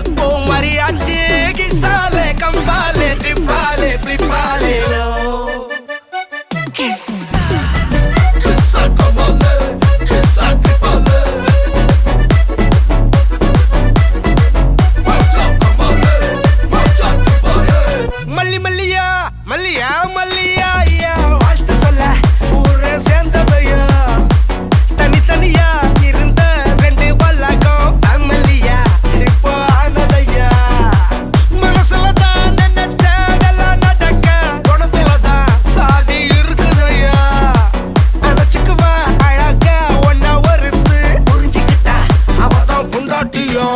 எப்போ மரியாச்சு கிசாலே கம்பாலே ட்ரிப்பாலே பிளிப்பாலே லோ கிஸ்ஸா கிஸ்ஸா கம்பாலே கிஸ்ஸா ட்ரிப்பாலே மச்சா கம்பாலே மச்சா ட்ரிப்பாலே மல்லி மல்லியா மல்லியா மல்லியா யா வாழ்த்து சொல்ல ஊரே சேர்ந்ததையா தனித்தனியா இருந்த ரெண்டு வல்லகம் ஃபேமிலியா இப்போ ஆனதையா மனசுல தான் நினைச்சதெல்லாம் நடக்க குணத்துல தான் சாதி இருக்குதையா நினைச்சுக்குவா அழகா ஒன்ன ஒருத்து புரிஞ்சுக்கிட்டா அவதான் புண்டாட்டியா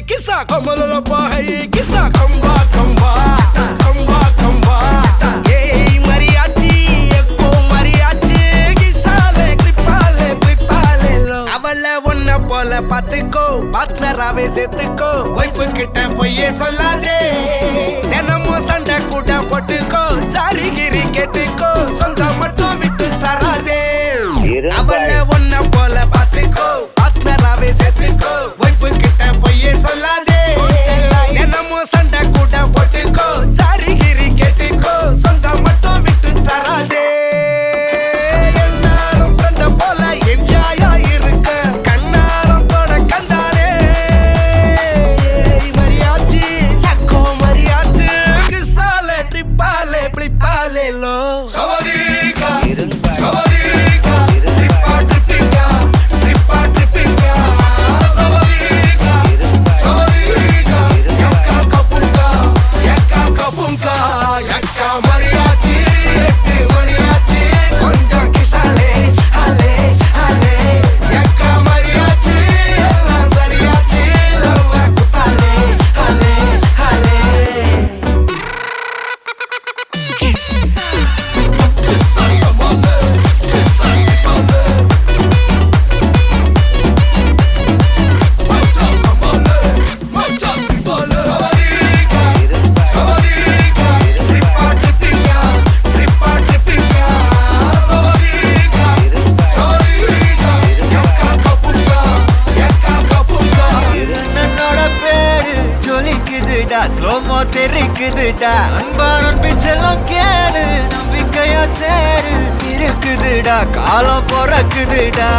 Kissa kamalala pahaye kissa kamba kamba kamba kamba hey mariachi ekko mariachi kissale kripale kripale lo avalla onna pola pathukko partner ave settukko wife kitta poye sollade denamo sanda kuda pottukko sari giri kettukko songa mattum vittu tarade avalla onna pola pathukko partner ave settukko wife kitta poye sollade denamo sanda kuda pottukko sari giri kettukko songa mattum vittu tarade ennarum friend pola enjoy irukka kannarum thoda kandare mariachi chakko mariachi kisale tripale plipale lo savadika savadika tripa tripika tripa tripika savadika savadika yakka kapunka yakka mariachi ettu mariachi konjam kisale hale hale yakka mariachi ella sariyachi love kutale hale hale kissa kissa kamale kissa kamale macha kamale macha kamale savadika tripa tripika tripa tripika savadika savadika yakka kapunka என்னோட பேரு ஜொலிக்குதுடா slo-mo தெரிக்குதுடா அன்பானன் பிச்செல்லாம் கேளு நம்பிக்கையா சேரு இருக்குதுடா காலம் பிறக்குதுடா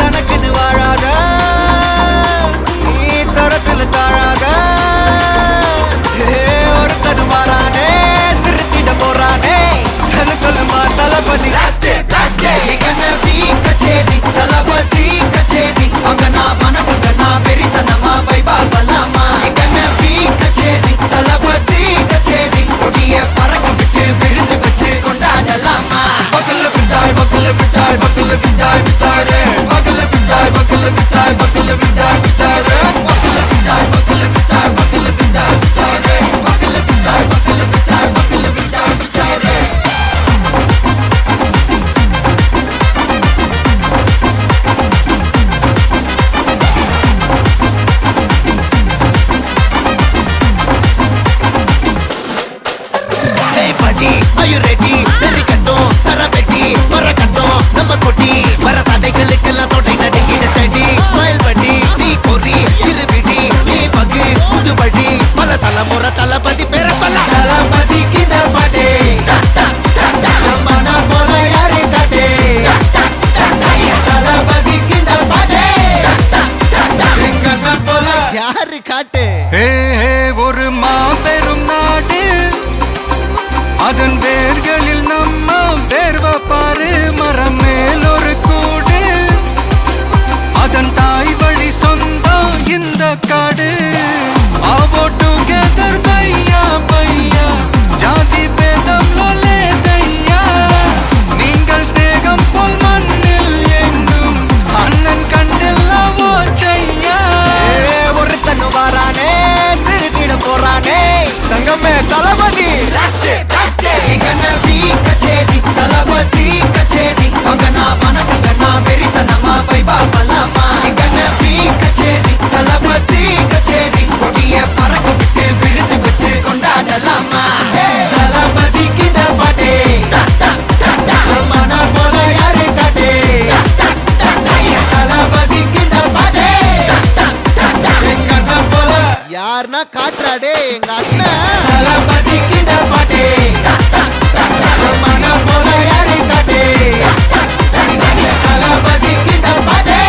தனக்குன்னு வாழாத நீ தரத்துல தாழாத ஒருத்தனு மாறானே திருத்திட போறானே கலுக்கலுமா தளபதி கச்சேரி தளபதி கச்சேரி அங்கனா மனசுங்கனா வெறித்தனமா வைபா பலாமா கச்சேரி தளபதி கச்சேரி கொடிய பறக்க விட்டு விருந்து வச்சு கொண்டாடலாமா பக்கல்ல பிட்டாய் பக்கல்ல பிட்டாய் பக்கல்ல பிட்டாய் பிட்டாரே பக்கல்ல பிட்டாய் பக்கல்ல பிட்டாய் பக்கல்ல பிட்டாய் பிட்டாரே பக்கல்ல பிட்டாய் பக்கல்ல பிட்டாய் பக்கல்ல பிட்டாய் பிட்டாரே பக்கல்ல பிட்டாய் பக்கல்ல பிட்டாய் பக்கல்ல பிட்டாய் பிட்டாரே Hey buddy, are you ready? Very கட்டும் சரவெட்டி வர கட்டும் நம்ம கொட்டி வர தடைகளுக்கெல்லாம் தொடை நடுங்கின ஸ்டடி ஸ்மைல் பண்ணி நீ பொறி இருவிடி நீ பகு புதுபடி பல தலைமுறை தளபதி பேர சொல்ல தளபதி கித பாடே மன போல யாரு காட்டே தளபதி கித பாடே எங்க போல யாரு காட்டு ஒரு மாபெரும் நாடு அதன் வேர்களில் நம்ம வேர்வ பாரு மரம் மேல் ஒரு கூடு அதன் தாய் வழி சொந்தம் இந்த காடு. All together, bhaiya, bhaiya, தளபதிக்கு இந்த பாட்டே மன போல யாரு காட்டே தளபதிக்கு இந்த பாட்டே எங்க அண்ணன் போல யாருன்னா காட்டுறாடே எங்க அண்ணன் தளபதிக்கு இந்த பாட்டே மன போல யாரு காட்டே தளபதிக்கு இந்த பாட்டே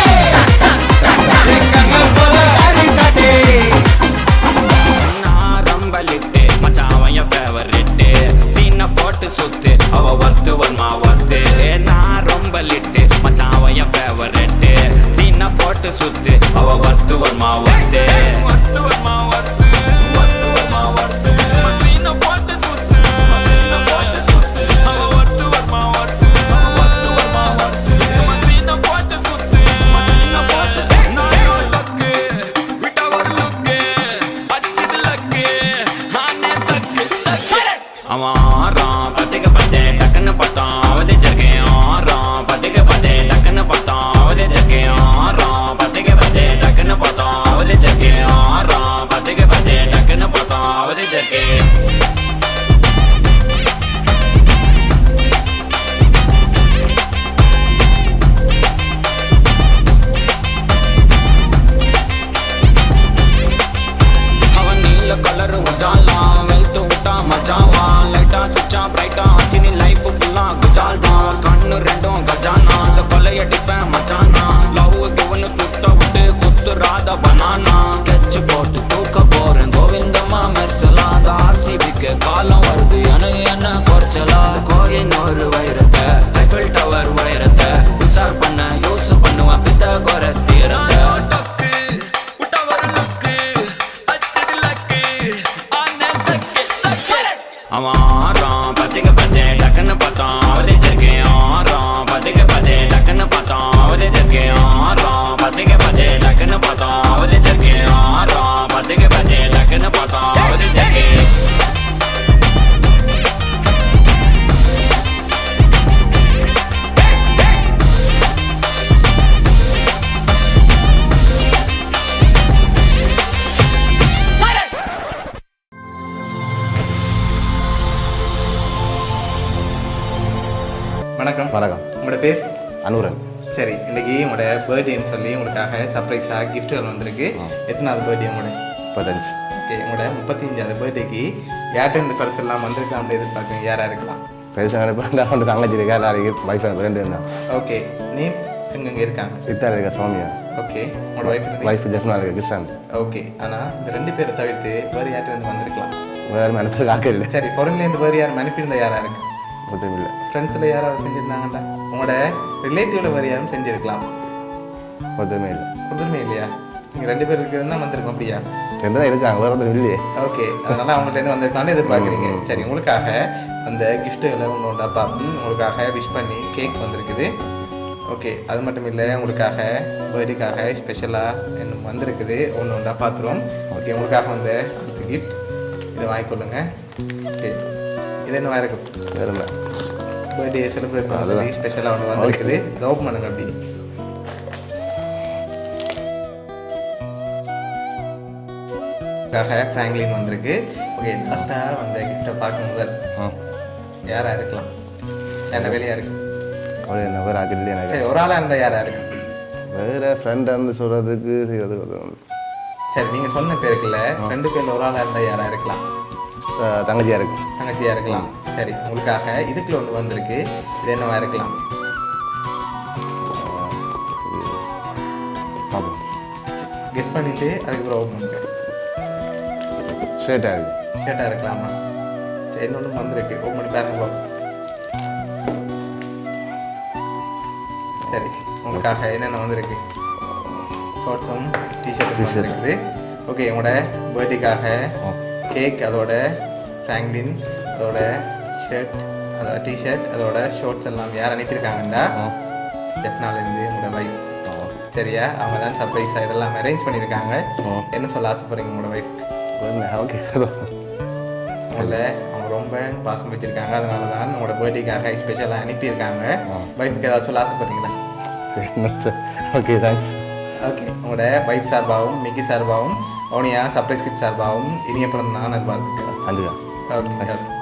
எங்க அண்ணன் போல யாரு காட்டே நான் ரம்பலிட்டு மச்சாவன் என் ஃபேவரிட்டு சீனை போட்டு சுத்து அவ ஒத்து வருமா ஒத்து நான் ரொம்ப லிட்டு மச்சாவன் என் ஃபேவரிட்டு சீனை போட்டு சுத்து அவ ஒத்து வருமா ஒத்து ஒத்து வருமா ஒத்து ஒத்து வருமா ஒத்து சீனை போட்டு சுத்து சீனை போட்டு சுத்து அவ ஒத்து வருமா ஒத்து ஒத்து வருமா ஒத்து சீனை போட்டு சுத்து சீனை போட்டு நான் லக்கு விட்ட ஒரு லுக்கு அச்சிது லக்கு ஆனே தக்கு அவன் ஆறான் பத்திக்க பத்தே டக்குன்னு பார்த்தான் அவதே ஜர்க்கேன் ஆறான் பத்திக்க பத்தே டக்குன்னு பார்த்தான் அவதே ஜர்க்கேன் ஆறான் பத்திக்க பத்தே டக்குன்னு பார்த்தான் அவதே ஜர்க்கேன் ஆறான் பத்திக்க பத்தே டக்குன்னு பார்த்தான் அவதே ஜர்க்கேன் அவன் நீல கலரு உஜாலாம் வெல்த்து விட்டா மஜாவான் லைட்டா சுச்சா பிரைட்டா ஆச்சு நீ லைஃப் ஃபுல்லா குஜால் தான் கண்ணு ரெண்டும் கஜானா இந்த கொலையடிப்பேன் மச்சானா லவ் கிவனு சுட்ட விட்டு குத்துறாத பனானா ஸ்கெட்ச் போட்டு தூக்க போறேன் கோவிந்தம்மா மெர்சலா அந்த ஆர்சிபிக்கு காலம் வருது என்ன குறைச்சலா கோயின் ஒரு வைரத்தை ஐஃபில் டவர் வைரத்தை உஷார் பண்ண யூஸ் பண்ணுவான் பித்த கோரஸ் தீரத்தை அவன் ஆறான் பத்திக்க பத்தே டக்குன்னு பார்த்தான் அவதே ஜர்க்கேன் ஆறான் பத்திக்க பத்தே டக்குன்னு பார்த்தான் அவதே ஜர்க்கேன் ஆறான் பத்திக்க பத்தே டக்குன்னு பார்த்தான் அவதே ஜர்க்கேன் ஆறான் பத்திக்க பத்தே டக்குன்னு பார்த்தான் அவதே ஜர்க்கேன் வணக்கம். வணக்கம். உங்களோட பேர்? அனுரன். சரி, இன்னைக்கு உங்களோட பர்த்டேன்னு சொல்லி உங்களுக்காக சர்ப்ரைஸாக கிஃப்ட்டுகள் வந்திருக்கு. எத்தனாவது பர்த்டே உங்களோட? 35. ஓகே, உங்களோட 35வது பர்த்டேக்கு யார்கிட்ட இந்த பரிசு எல்லாம் வந்திருக்கலாம் அப்படி எதிர்பார்க்குறீங்க? யாராக இருக்கலாம்? பெருசாக வந்து தங்கச்சி இருக்கா, எல்லாரும் வைஃப் ரெண்டு இருந்தான். ஓகே, நேம் எங்கெங்கே இருக்காங்க? இத்தாலி இருக்கா சோமியா. ஓகே, உங்களோட வைஃப் ஜெஃப்னா இருக்கு கிருஷ்ணன். ஓகே, ஆனால் இந்த 2 பேரை தவிர்த்து வேறு யார்கிட்ட இருந்து வந்திருக்கலாம்? வேறு யாரும் அனுப்பி காக்க இல்லை. சரி, ஃபாரின்லேருந்து வேறு யாரும் அனுப்பியிருந்தா யாராக இருக்கு? ஒன்றும் இல்லை. ஃப்ரெண்ட்ஸில் யாராவது செஞ்சுருந்தாங்கல்ல? உங்களோட ரிலேட்டிவில் வேறு யாரும் செஞ்சுருக்கலாம்? ஒன்றுமே இல்லை. ஒன்றுமே இல்லையா? நீங்கள் 2 பேர் இருக்கிறது தான் வந்திருக்கோம் அப்படியா? ரெண்டு தான் இருக்காங்க, வேறு ஒன்றும் இல்லையே. ஓகே, அதனால் அவங்கள்ட்டேருந்து வந்திருக்கலாம்னு எதிர்பார்க்குறீங்க. சரி, உங்களுக்காக அந்த கிஃப்ட்டுகளை ஒன்று டப்பா உங்களுக்காக விஷ் பண்ணி கேக் வந்திருக்குது. ஓகே, அது மட்டும் இல்லை, உங்களுக்காக பர்த்டேக்காக ஸ்பெஷலாக என்ன வந்திருக்குது ஒன்று ஒன்றா பார்த்துருவோம். ஓகே, உங்களுக்காக வந்த அந்த கிஃப்ட் இதை வாங்கிக்கொள்ளுங்க. ஓகே, இது என்னவா இருக்கும்? வேறு இல்லை. பர்த்டே செலிப்ரேட் பண்ண சொல்லி ஸ்பெஷலாக ஒன்று வந்திருக்குது. இதை ஓப்பன் பண்ணுங்க. அப்படி ஃப்ராங்க்லின் வந்திருக்கு. ஓகே, லாஸ்ட்டாக வந்த கிஃப்டை பார்க்கும் முதல் யாராக இருக்கலாம்? என்ன வேலையாக இருக்கு? அவ்வளோ என்ன வேறு ஆக்கிட்டு எனக்கு. சரி, ஒரு ஆளாக இருந்தால் யாராக இருக்கு? வேறு ஃப்ரெண்டுன்னு சொல்கிறதுக்கு செய்கிறதுக்கு. சரி, நீங்கள் சொன்ன பேருக்குல்ல 2 பேரில் ஒரு ஆளாக இருந்தால் யாராக இருக்கலாம்? தங்கச்சியாக இருக்கு. தங்கச்சியாக இருக்கலாம். சரி, உங்களுக்காக இதுக்குள்ள ஒன்று வந்திருக்கு. இது என்னவா இருக்கலாம்? பார்ப்போம். கெஸ் பண்ணிவிட்டு அதுக்கப்புறம் ஓப்பன் பண்ணுங்க. ஷர்ட்டாக இருக்கு. ஷர்ட்டாக இருக்கலாமா? சரி, இன்னொன்று வந்திருக்கு. ஓப்பன் பண்ணி பாருங்க. சரி, உங்களுக்காக என்னென்ன வந்திருக்கு? ஷார்ட்ஸும் டிஷர்ட்டும் வந்திருக்குது. ஓகே, உங்களோட பர்த்டேக்காக கேக், அதோட ஃப்ராங்க்லின், அதோட ஷர்ட், அதோட டிஷர்ட், அதோட ஷார்ட்ஸ் எல்லாம் யார் அனுப்பியிருக்காங்கண்டா ஜெஃப்னாலேருந்து உங்களோட வைஃப். சரியா? அவங்க தான் சர்ப்ரைஸாக இதெல்லாம் அரேஞ்ச் பண்ணியிருக்காங்க. என்ன சொல்ல ஆசைப்படுறீங்க உங்களோட வைஃப்? ஓகே, உங்களை அவங்க ரொம்ப பாசம் வச்சுருக்காங்க. அதனால தான் உங்களோட பர்த்டேக்காக ஸ்பெஷலாக அனுப்பியிருக்காங்க. வைஃபுக்கு ஏதாவது சொல்ல ஆசைப்படுறீங்களா? Okay, thanks. ஓகே, உங்களோட வைஃப் சார்பாகவும் மிக்கி சார்பாகவும் ஓனியா சர்ப்ரைஸ் கிஃப்ட் சார்பாகவும் இனிய பிறந்த நாள் நல்வாழ்த்துக்கள். நன்றிதான். ஓகே